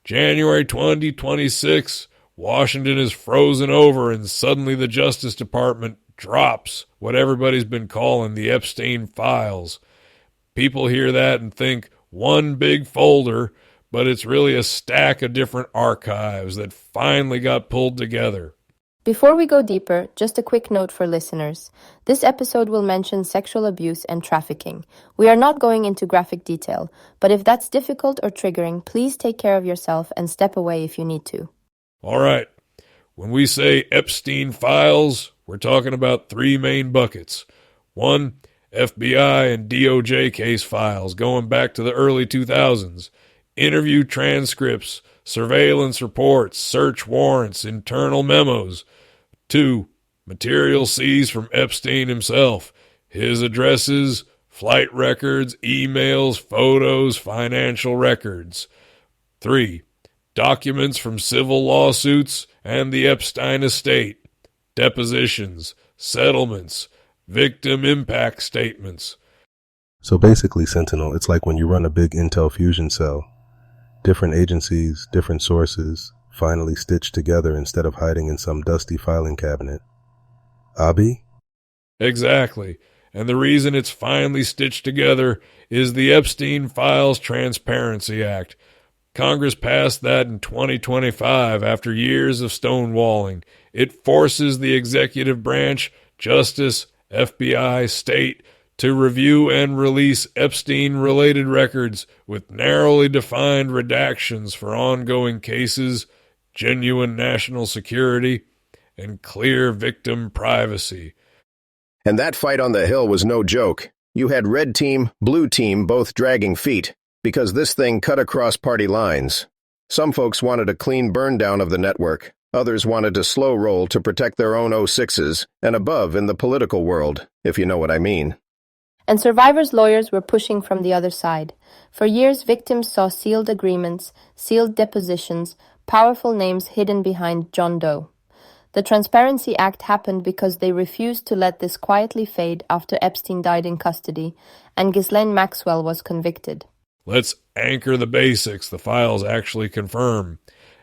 January 2026, Washington is frozen over and suddenly the Justice Department drops what everybody's been calling the Epstein Files. People hear that and think one big folder, but it's really a stack of different archives that finally got pulled together. Before we go deeper, just a quick note for listeners. This episode will mention sexual abuse and trafficking. We are not going into graphic detail, but if that's difficult or triggering, please take care of yourself and step away if you need to. All right. When we say Epstein Files, we're talking about three main buckets. One, FBI and DOJ case files going back to the early 2000s. Interview transcripts, surveillance reports, search warrants, internal memos. 2. Material seized from Epstein himself. His addresses, flight records, emails, photos, financial records. 3. Documents from civil lawsuits and the Epstein estate. Depositions, settlements, victim impact statements. So basically, Sentinel, it's like when you run a big Intel fusion cell. Different agencies, different sources, finally stitched together instead of hiding in some dusty filing cabinet. Abi? Exactly. And the reason it's finally stitched together is the Epstein Files Transparency Act. Congress passed that in 2025 after years of stonewalling. It forces the executive branch, justice, FBI, state, to review and release Epstein-related records with narrowly defined redactions for ongoing cases, genuine national security, and clear victim privacy. And that fight on the Hill was no joke. You had red team, blue team both dragging feet, because this thing cut across party lines. Some folks wanted a clean burn down of the network. Others wanted to slow roll to protect their own 06s and above in the political world, if you know what I mean. And survivors' lawyers were pushing from the other side. For years, victims saw sealed agreements, sealed depositions, powerful names hidden behind John Doe. The Transparency Act happened because they refused to let this quietly fade after Epstein died in custody and Ghislaine Maxwell was convicted. Let's anchor the basics the files actually confirm.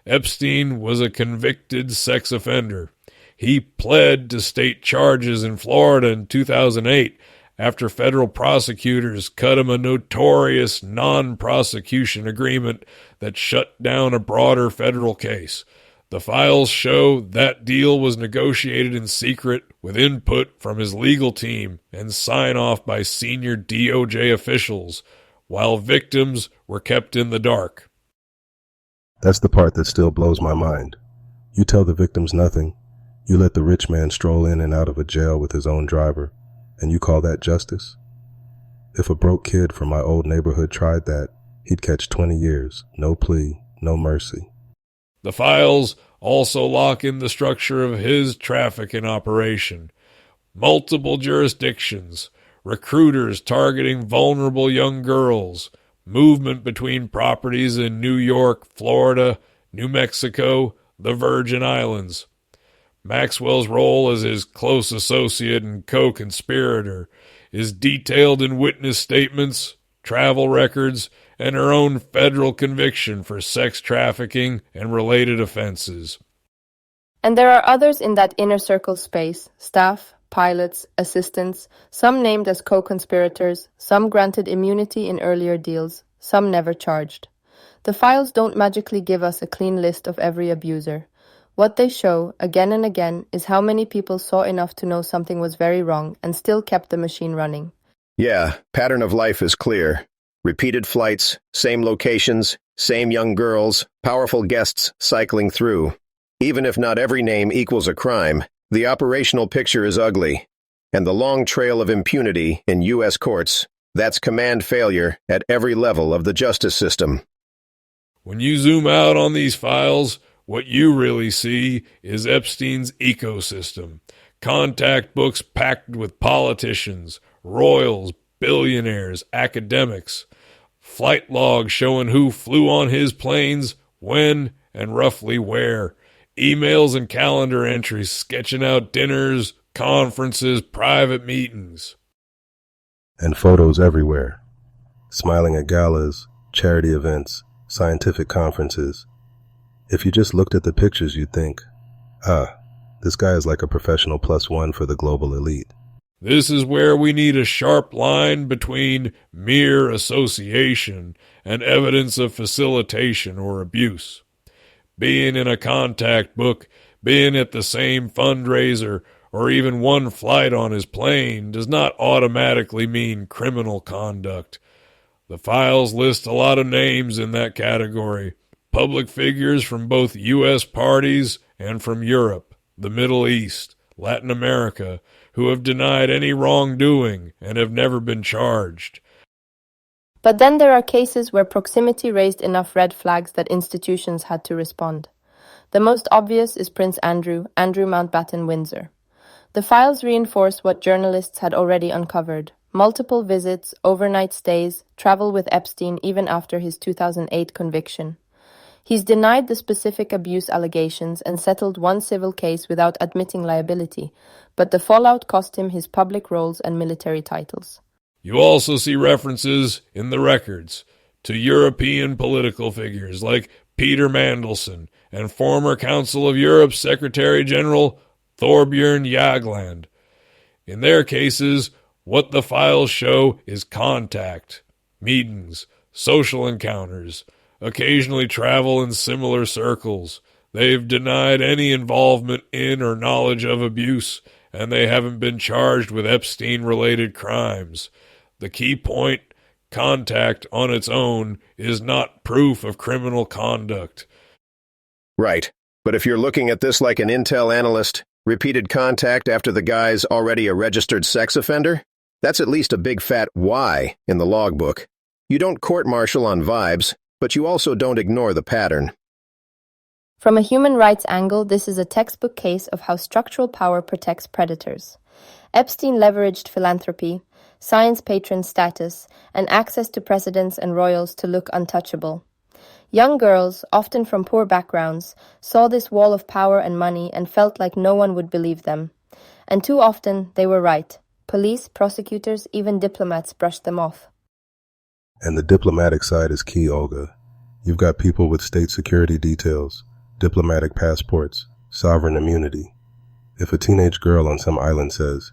Epstein was a convicted sex offender. He pled to state charges in Florida in 2008 after federal prosecutors cut him a notorious non-prosecution agreement that shut down a broader federal case. The files show that deal was negotiated in secret with input from his legal team and sign-off by senior DOJ officials, while victims were kept in the dark. That's the part that still blows my mind. You tell the victims nothing. You let the rich man stroll in and out of a jail with his own driver, and you call that justice? If a broke kid from my old neighborhood tried that, he'd catch 20 years, no plea, no mercy. The files also lock in the structure of his trafficking operation. Multiple jurisdictions, recruiters targeting vulnerable young girls, movement between properties in New York, Florida, New Mexico, the Virgin Islands. Maxwell's role as his close associate and co-conspirator is detailed in witness statements, travel records, and her own federal conviction for sex trafficking and related offenses. And there are others in that inner circle space, staff, pilots, assistants, some named as co-conspirators, some granted immunity in earlier deals, some never charged. The files don't magically give us a clean list of every abuser. What they show, again and again, is how many people saw enough to know something was very wrong and still kept the machine running. Yeah, pattern of life is clear. Repeated flights, same locations, same young girls, powerful guests cycling through. Even if not every name equals a crime, the operational picture is ugly. And the long trail of impunity in U.S. courts, that's command failure at every level of the justice system. When you zoom out on these files, what you really see is Epstein's ecosystem. Contact books packed with politicians, royals, billionaires, academics. Flight logs showing who flew on his planes, when, and roughly where. Emails and calendar entries sketching out dinners, conferences, private meetings. And photos everywhere. Smiling at galas, charity events, scientific conferences. If you just looked at the pictures, you'd think, this guy is like a professional +1 for the global elite. This is where we need a sharp line between mere association and evidence of facilitation or abuse. Being in a contact book, being at the same fundraiser, or even one flight on his plane does not automatically mean criminal conduct. The files list a lot of names in that category, public figures from both U.S. parties and from Europe, the Middle East, Latin America, who have denied any wrongdoing and have never been charged. But then there are cases where proximity raised enough red flags that institutions had to respond. The most obvious is Prince Andrew Mountbatten Windsor. The files reinforce what journalists had already uncovered: multiple visits, overnight stays, travel with Epstein even after his 2008 conviction. He's denied the specific abuse allegations and settled one civil case without admitting liability, but the fallout cost him his public roles and military titles. You also see references in the records to European political figures like Peter Mandelson and former Council of Europe's Secretary General Thorbjørn Jagland. In their cases, what the files show is contact, meetings, social encounters, occasionally travel in similar circles. They've denied any involvement in or knowledge of abuse, and they haven't been charged with Epstein-related crimes. The key point, contact on its own is not proof of criminal conduct. Right. But if you're looking at this like an intel analyst, repeated contact after the guy's already a registered sex offender? That's at least a big fat Y in the logbook. You don't court-martial on vibes, but you also don't ignore the pattern. From a human rights angle, this is a textbook case of how structural power protects predators. Epstein leveraged philanthropy, science patron status, and access to presidents and royals to look untouchable. Young girls, often from poor backgrounds, saw this wall of power and money and felt like no one would believe them. And too often, they were right. Police, prosecutors, even diplomats brushed them off. And the diplomatic side is key, Olga. You've got people with state security details, diplomatic passports, sovereign immunity. If a teenage girl on some island says,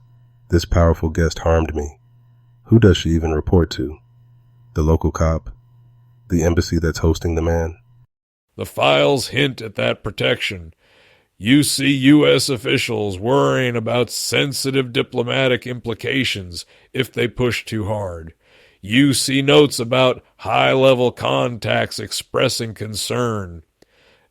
"This powerful guest harmed me," who does she even report to? The local cop? The embassy that's hosting the man? The files hint at that protection. You see U.S. officials worrying about sensitive diplomatic implications if they push too hard. You see notes about high-level contacts expressing concern.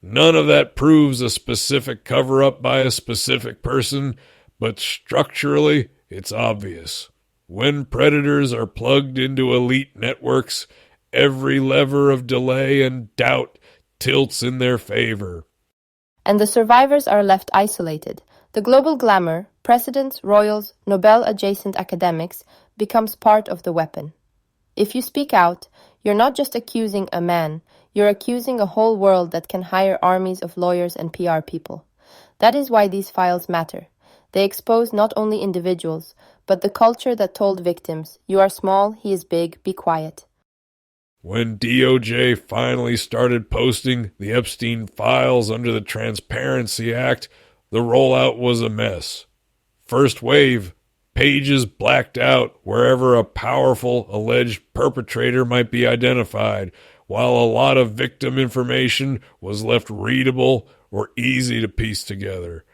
None of that proves a specific cover-up by a specific person, but structurally, it's obvious. When predators are plugged into elite networks, every lever of delay and doubt tilts in their favor. And the survivors are left isolated. The global glamour, presidents, royals, Nobel-adjacent academics, becomes part of the weapon. If you speak out, you're not just accusing a man, you're accusing a whole world that can hire armies of lawyers and PR people. That is why these files matter. They expose not only individuals, but the culture that told victims, "You are small, he is big, be quiet." When DOJ finally started posting the Epstein files under the Transparency Act, the rollout was a mess. First wave, pages blacked out wherever a powerful alleged perpetrator might be identified, while a lot of victim information was left readable or easy to piece together.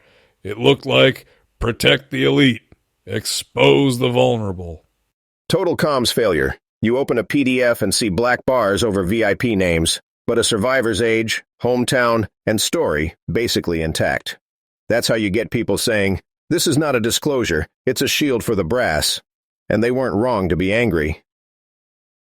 It looked like protect the elite, expose the vulnerable. Total comms failure. You open a PDF and see black bars over VIP names, but a survivor's age, hometown, and story basically intact. That's how you get people saying, "This is not a disclosure, it's a shield for the brass." And they weren't wrong to be angry.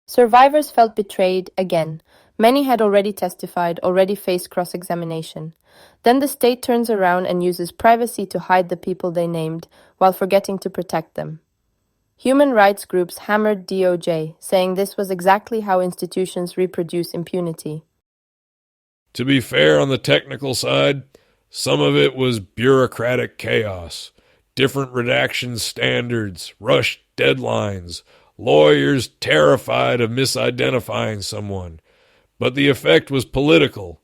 Survivors felt betrayed again. Many had already testified, already faced cross-examination. Then the state turns around and uses privacy to hide the people they named, while forgetting to protect them. Human rights groups hammered DOJ, saying this was exactly how institutions reproduce impunity. To be fair on the technical side, some of it was bureaucratic chaos, different redaction standards, rushed deadlines, lawyers terrified of misidentifying someone. But the effect was political.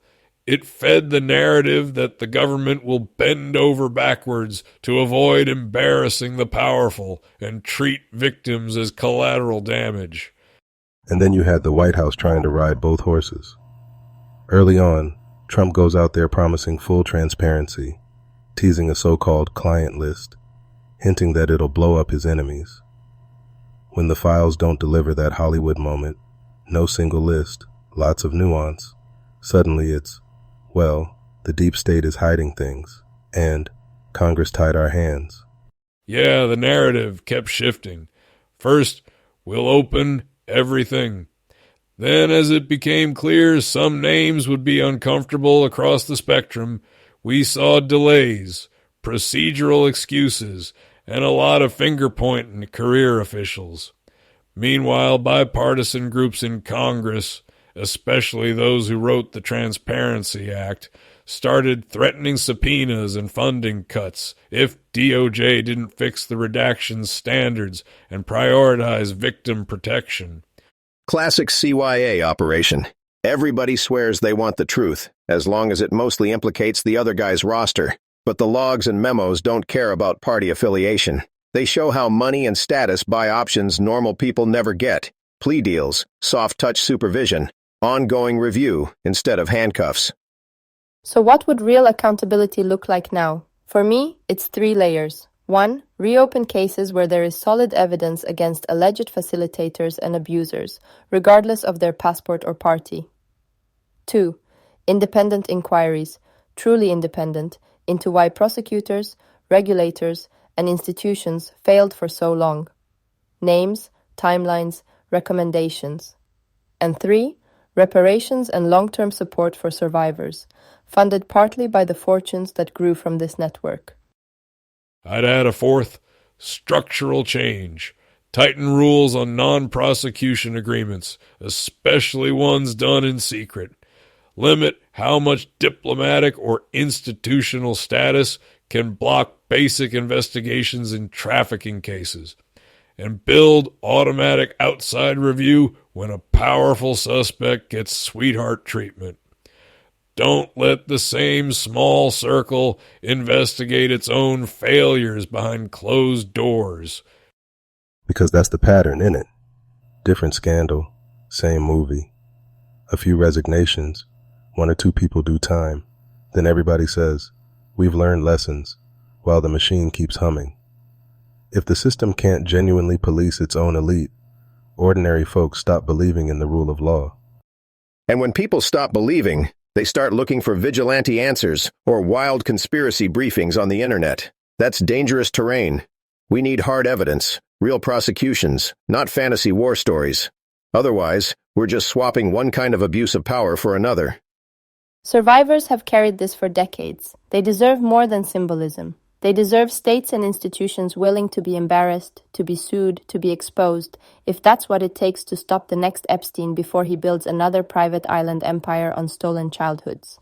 It fed the narrative that the government will bend over backwards to avoid embarrassing the powerful and treat victims as collateral damage. And then you had the White House trying to ride both horses. Early on, Trump goes out there promising full transparency, teasing a so-called client list, hinting that it'll blow up his enemies. When the files don't deliver that Hollywood moment, no single list, lots of nuance, suddenly it's, well, the deep state is hiding things, and Congress tied our hands. Yeah, the narrative kept shifting. First, we'll open everything. Then, as it became clear some names would be uncomfortable across the spectrum, we saw delays, procedural excuses, and a lot of finger-pointing at career officials. Meanwhile, bipartisan groups in Congress, especially those who wrote the Transparency Act, started threatening subpoenas and funding cuts if DOJ didn't fix the redaction standards and prioritize victim protection. Classic CYA operation. Everybody swears they want the truth, as long as it mostly implicates the other guy's roster. But the logs and memos don't care about party affiliation. They show how money and status buy options normal people never get. Plea deals, soft-touch supervision, ongoing review instead of handcuffs. So what would real accountability look like now? For me, it's 3 layers. 1. Reopen cases where there is solid evidence against alleged facilitators and abusers, regardless of their passport or party. 2. Independent inquiries, truly independent, into why prosecutors, regulators, and institutions failed for so long. Names, timelines, recommendations. And 3. Reparations and long-term support for survivors, funded partly by the fortunes that grew from this network. I'd add a 4th, structural change. Tighten rules on non-prosecution agreements, especially ones done in secret. Limit how much diplomatic or institutional status can block basic investigations in trafficking cases. And build automatic outside review when a powerful suspect gets sweetheart treatment. Don't let the same small circle investigate its own failures behind closed doors. Because that's the pattern, innit? Different scandal, same movie. A few resignations, 1 or 2 people do time. Then everybody says, we've learned lessons, while the machine keeps humming. If the system can't genuinely police its own elite, ordinary folks stop believing in the rule of law. And when people stop believing, they start looking for vigilante answers or wild conspiracy briefings on the internet. That's dangerous terrain. We need hard evidence, real prosecutions, not fantasy war stories. Otherwise, we're just swapping one kind of abuse of power for another. Survivors have carried this for decades. They deserve more than symbolism. They deserve states and institutions willing to be embarrassed, to be sued, to be exposed, if that's what it takes to stop the next Epstein before he builds another private island empire on stolen childhoods.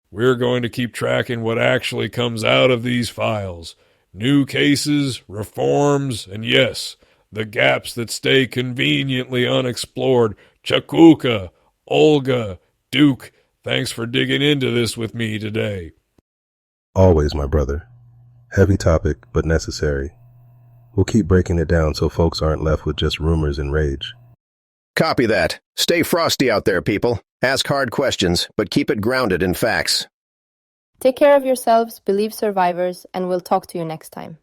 We're going to keep tracking what actually comes out of these files. New cases, reforms, and yes, the gaps that stay conveniently unexplored. Chakuka, Olga, Duke, thanks for digging into this with me today. Always, my brother. Heavy topic, but necessary. We'll keep breaking it down so folks aren't left with just rumors and rage. Copy that. Stay frosty out there, people. Ask hard questions, but keep it grounded in facts. Take care of yourselves, believe survivors, and we'll talk to you next time.